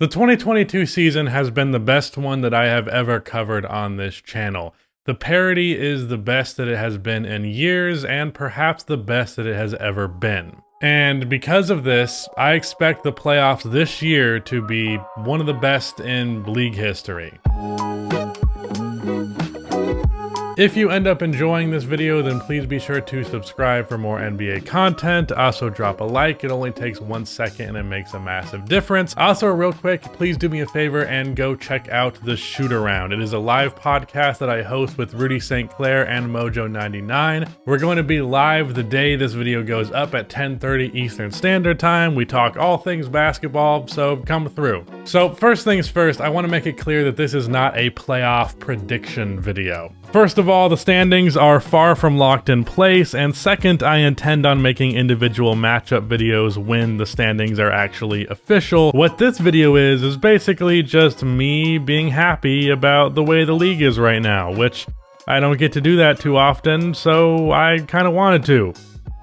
The 2022 season has been the best one that I have ever covered on this channel. The parity is the best that it has been in years, and perhaps the best that it has ever been. And because of this, I expect the playoffs this year to be one of the best in league history. If you end up enjoying this video, then please be sure to subscribe for more NBA content. Also drop a like, it only takes 1 second and it makes a massive difference. Also real quick, please do me a favor and go check out the Shoot Around. It is a live podcast that I host with Rudy St. Clair and Mojo99. We're going to be live the day this video goes up at 10:30 Eastern Standard Time. We talk all things basketball, so come through. So first things first, I want to make it clear that this is not a playoff prediction video. First of all, the standings are far from locked in place, and second, I intend on making individual matchup videos when the standings are actually official. What this video is basically just me being happy about the way the league is right now, which I don't get to do that too often, so I kind of wanted to.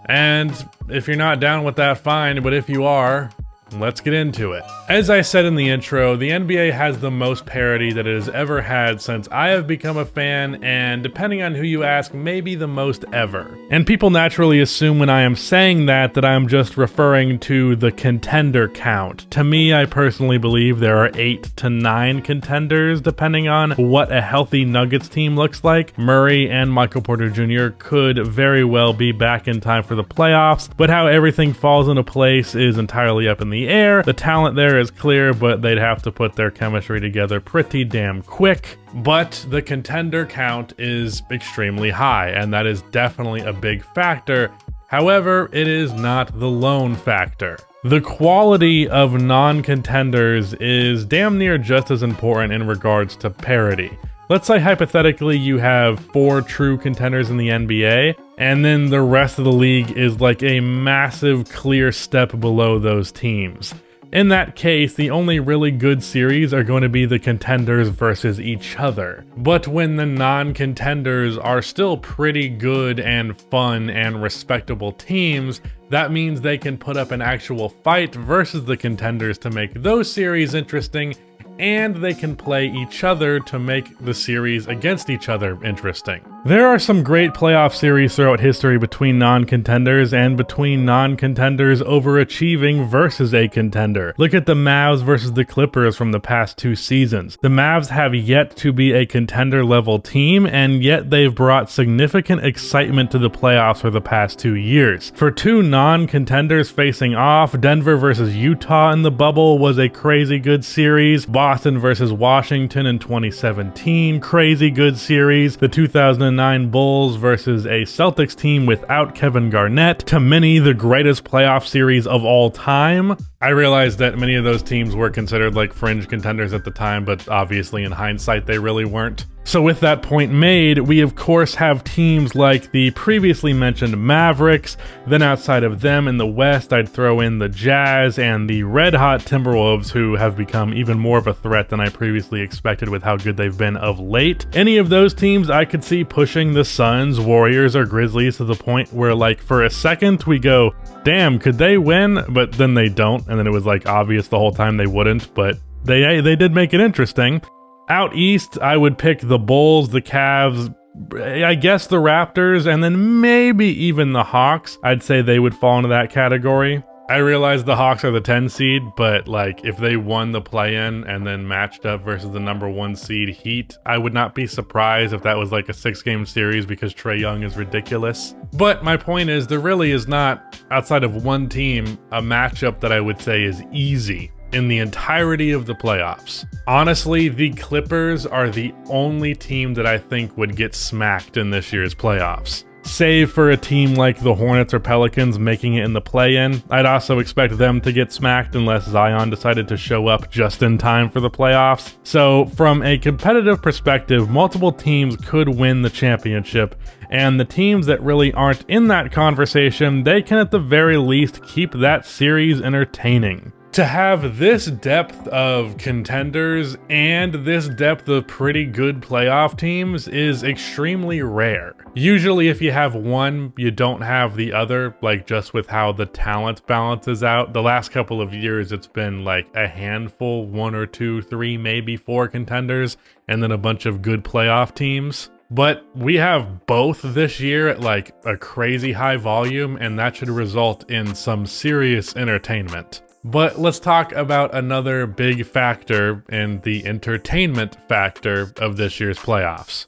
And if you're not down with that, fine, but if you are, let's get into it. As I said in the intro, the NBA has the most parity that it has ever had since I have become a fan, and depending on who you ask, maybe the most ever. And people naturally assume when I am saying that I'm just referring to the contender count. To me, I personally believe there are 8 to 9 contenders, depending on what a healthy Nuggets team looks like. Murray and Michael Porter Jr. could very well be back in time for the playoffs, but how everything falls into place is entirely up in the air. The talent there is clear, but they'd have to put their chemistry together pretty damn quick. But the contender count is extremely high, and that is definitely a big factor. However, it is not the lone factor. The quality of non-contenders is damn near just as important in regards to parity. Let's say hypothetically you have 4 true contenders in the NBA, and then the rest of the league is like a massive clear step below those teams. In that case, the only really good series are going to be the contenders versus each other. But when the non-contenders are still pretty good and fun and respectable teams, that means they can put up an actual fight versus the contenders to make those series interesting, and they can play each other to make the series against each other interesting. There are some great playoff series throughout history between non-contenders and between non-contenders overachieving versus a contender. Look at the Mavs versus the Clippers from the past 2 seasons. The Mavs have yet to be a contender level team, and yet they've brought significant excitement to the playoffs for the past 2 years. For 2 non-contenders facing off, Denver versus Utah in the bubble was a crazy good series. Boston versus Washington in 2017, crazy good series. The 2009 Bulls versus a Celtics team without Kevin Garnett, to many the greatest playoff series of all time. I realized that many of those teams were considered like fringe contenders at the time, but obviously in hindsight they really weren't. So with that point made, we of course have teams like the previously mentioned Mavericks. Then outside of them in the West, I'd throw in the Jazz and the red-hot Timberwolves, who have become even more of a threat than I previously expected with how good they've been of late. Any of those teams I could see pushing the Suns, Warriors, or Grizzlies to the point where, like, for a second we go, damn, could they win? But then they don't, and then it was like obvious the whole time they wouldn't, but they did make it interesting. Out east, I would pick the Bulls, the Cavs, I guess the Raptors, and then maybe even the Hawks. I'd say they would fall into that category. I realize the Hawks are the 10 seed, but like if they won the play-in and then matched up versus the number 1 seed Heat, I would not be surprised if that was like a 6-game series because Trae Young is ridiculous. But my point is, there really is not, outside of one team, a matchup that I would say is easy in the entirety of the playoffs. Honestly, the Clippers are the only team that I think would get smacked in this year's playoffs. Save for a team like the Hornets or Pelicans making it in the play-in. I'd also expect them to get smacked unless Zion decided to show up just in time for the playoffs. So from a competitive perspective, multiple teams could win the championship, and the teams that really aren't in that conversation, they can at the very least keep that series entertaining. To have this depth of contenders and this depth of pretty good playoff teams is extremely rare. Usually if you have one, you don't have the other, like just with how the talent balances out. The last couple of years, it's been like a handful, 1 or 2, 3, maybe 4 contenders, and then a bunch of good playoff teams. But we have both this year at like a crazy high volume, and that should result in some serious entertainment. But let's talk about another big factor in the entertainment factor of this year's playoffs.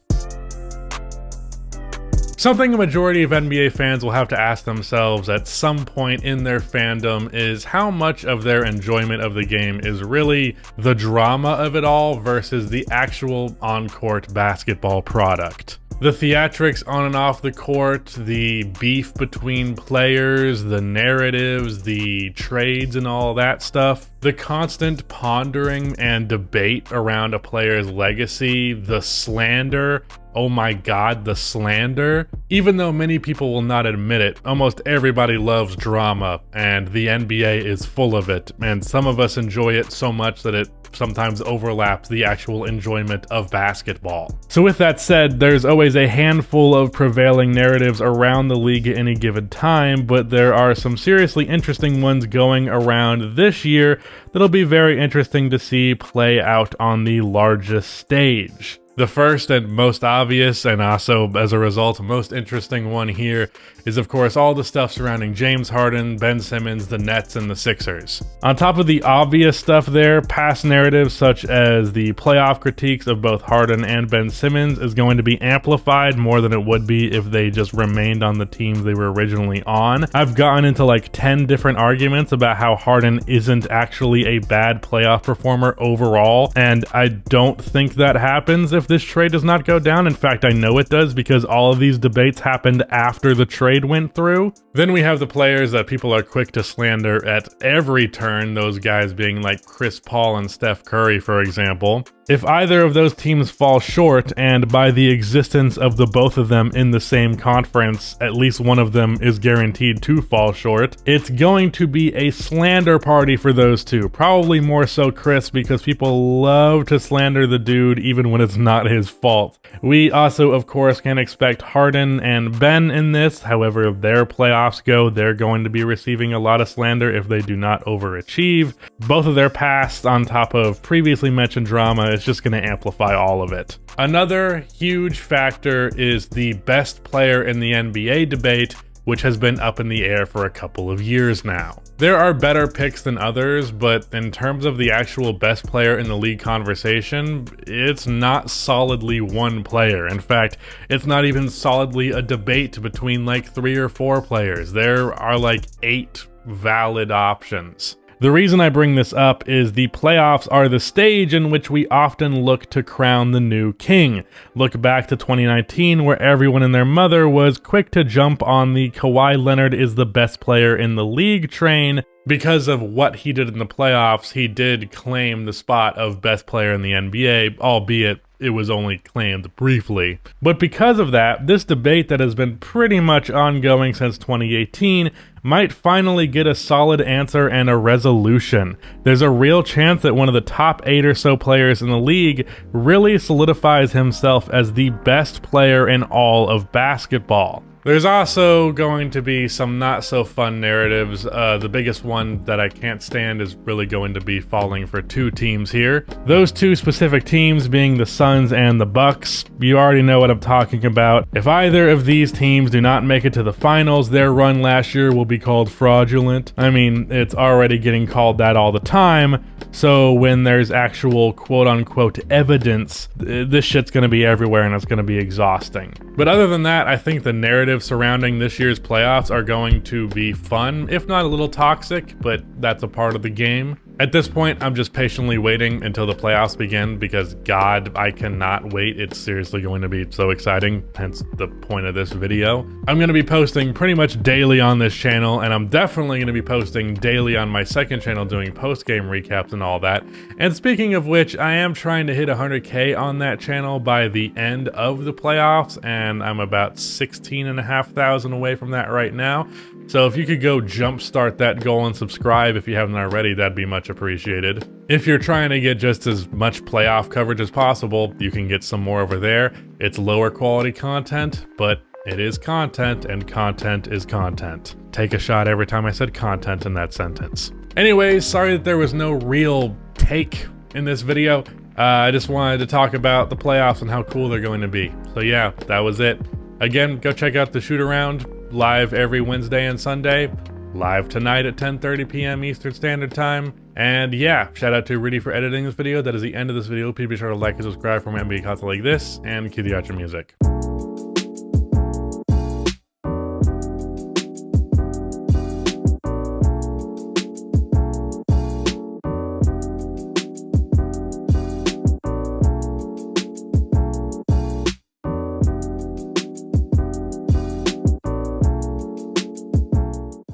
Something a majority of NBA fans will have to ask themselves at some point in their fandom is how much of their enjoyment of the game is really the drama of it all versus the actual on-court basketball product. The theatrics on and off the court, the beef between players, the narratives, the trades and all that stuff, the constant pondering and debate around a player's legacy, the slander. Oh my God, the slander. Even though many people will not admit it, almost everybody loves drama, and the NBA is full of it, and some of us enjoy it so much that it sometimes overlaps the actual enjoyment of basketball. So with that said, there's always a handful of prevailing narratives around the league at any given time, but there are some seriously interesting ones going around this year that'll be very interesting to see play out on the largest stage. The first and most obvious, and also as a result most interesting one here, is of course all the stuff surrounding James Harden, Ben Simmons, the Nets, and the Sixers. On top of the obvious stuff there, past narratives such as the playoff critiques of both Harden and Ben Simmons is going to be amplified more than it would be if they just remained on the teams they were originally on. I've gotten into like 10 different arguments about how Harden isn't actually a bad playoff performer overall, and I don't think that happens if this trade does not go down. In fact, I know it does because all of these debates happened after the trade went through. Then we have the players that people are quick to slander at every turn, those guys being like Chris Paul and Steph Curry, for example. If either of those teams fall short, and by the existence of the both of them in the same conference, at least one of them is guaranteed to fall short, it's going to be a slander party for those two. Probably more so Chris, because people love to slander the dude even when it's not his fault. We also, of course, can expect Harden and Ben in this. However, if their playoffs go, they're going to be receiving a lot of slander if they do not overachieve. Both of their past, on top of previously mentioned drama, is just going to amplify all of it. Another huge factor is the best player in the NBA debate, which has been up in the air for a couple of years now. There are better picks than others, but in terms of the actual best player in the league conversation, it's not solidly one player. In fact, it's not even solidly a debate between like 3 or 4 players. There are like 8 valid options. The reason I bring this up is the playoffs are the stage in which we often look to crown the new king. Look back to 2019, where everyone and their mother was quick to jump on the Kawhi Leonard is the best player in the league train. Because of what he did in the playoffs, he did claim the spot of best player in the NBA, albeit it was only claimed briefly. But because of that, this debate that has been pretty much ongoing since 2018 might finally get a solid answer and a resolution. There's a real chance that one of the top 8 or so players in the league really solidifies himself as the best player in all of basketball. There's also going to be some not so fun narratives. The biggest one that I can't stand is really going to be falling for 2 teams here. Those 2 specific teams being the Suns and the Bucks. You already know what I'm talking about. If either of these teams do not make it to the finals, their run last year will be called fraudulent. I mean, it's already getting called that all the time. So when there's actual quote-unquote evidence, this shit's going to be everywhere and it's going to be exhausting. But other than that, I think the narrative surrounding this year's playoffs are going to be fun, if not a little toxic, but that's a part of the game. At this point, I'm just patiently waiting until the playoffs begin because God, I cannot wait. It's seriously going to be so exciting, hence the point of this video. I'm going to be posting pretty much daily on this channel, and I'm definitely going to be posting daily on my second channel doing post-game recaps and all that. And speaking of which, I am trying to hit 100K on that channel by the end of the playoffs, and I'm about 16,500 away from that right now. So if you could go jumpstart that goal and subscribe if you haven't already, that'd be much appreciated. If you're trying to get just as much playoff coverage as possible, you can get some more over there. It's lower quality content, but it is content, and content is content. Take a shot every time I said content in that sentence. Anyways, sorry that there was no real take in this video. I just wanted to talk about the playoffs and how cool they're going to be. So yeah, that was it. Again, go check out the shoot around, live every Wednesday and Sunday, live tonight at 10:30 p.m. Eastern Standard Time. And yeah, shout out to Riddy for editing this video. That is the end of this video. Please be sure to like and subscribe for more NBA content like this, and cue the outro music.